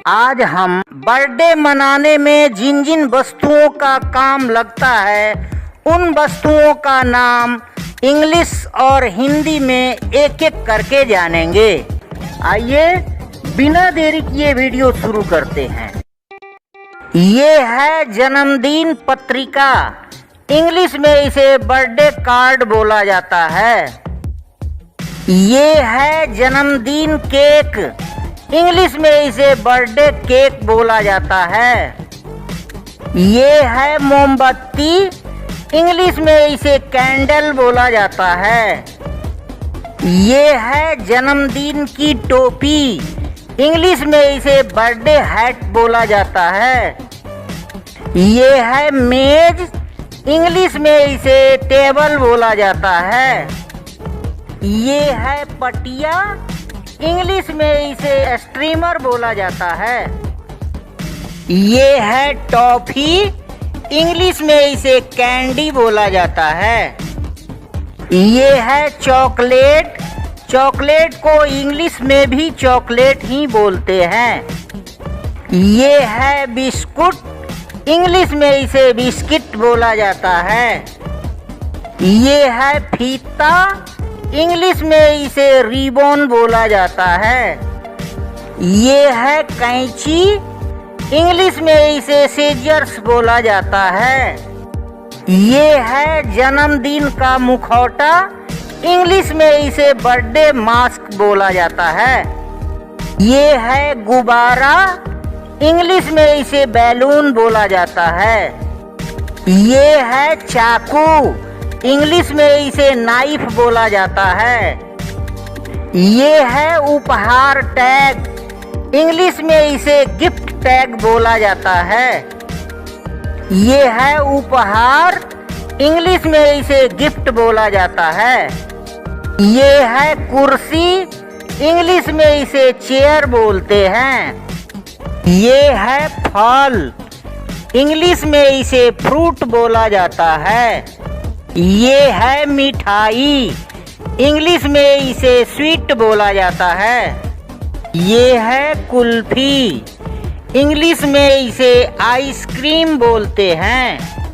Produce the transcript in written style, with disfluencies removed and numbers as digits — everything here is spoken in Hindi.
आज हम बर्थडे मनाने में जिन जिन वस्तुओं का काम लगता है उन वस्तुओं का नाम इंग्लिश और हिंदी में एक एक करके जानेंगे। आइए बिना देरी किए वीडियो शुरू करते हैं। ये है जन्मदिन पत्रिका, इंग्लिश में इसे बर्थडे कार्ड बोला जाता है। ये है जन्मदिन केक, इंग्लिश में इसे बर्थडे केक बोला जाता है। ये है मोमबत्ती, इंग्लिश में इसे कैंडल बोला जाता है। ये है जन्मदिन की टोपी, इंग्लिश में इसे बर्थडे हैट बोला जाता है। ये है मेज, इंग्लिश में इसे टेबल बोला जाता है। ये है पटिया, इंग्लिश में इसे स्ट्रीमर बोला जाता है। ये है टॉफी, इंग्लिश में इसे कैंडी बोला जाता है। ये है चॉकलेट, चॉकलेट को इंग्लिश में भी चॉकलेट ही बोलते हैं। ये है बिस्कुट, इंग्लिश में इसे बिस्किट बोला जाता है। ये है फीता, इंग्लिश में इसे रिबन बोला जाता है। ये है कैंची, इंग्लिश में इसे सीजर्स बोला जाता है। ये है जन्मदिन का मुखौटा, इंग्लिश में इसे बर्थडे मास्क बोला जाता है। ये है गुब्बारा, इंग्लिश में इसे बैलून बोला जाता है। ये है चाकू, इंग्लिश में इसे नाइफ बोला जाता है। ये है उपहार टैग, इंग्लिश में इसे गिफ्ट टैग बोला जाता है। ये है उपहार, इंग्लिश में इसे गिफ्ट बोला जाता है। ये है कुर्सी, इंग्लिश में इसे चेयर बोलते हैं। ये है फल, इंग्लिश में इसे फ्रूट बोला जाता है। ये है मिठाई, इंग्लिश में इसे स्वीट बोला जाता है। ये है कुल्फी, इंग्लिश में इसे आइसक्रीम बोलते हैं।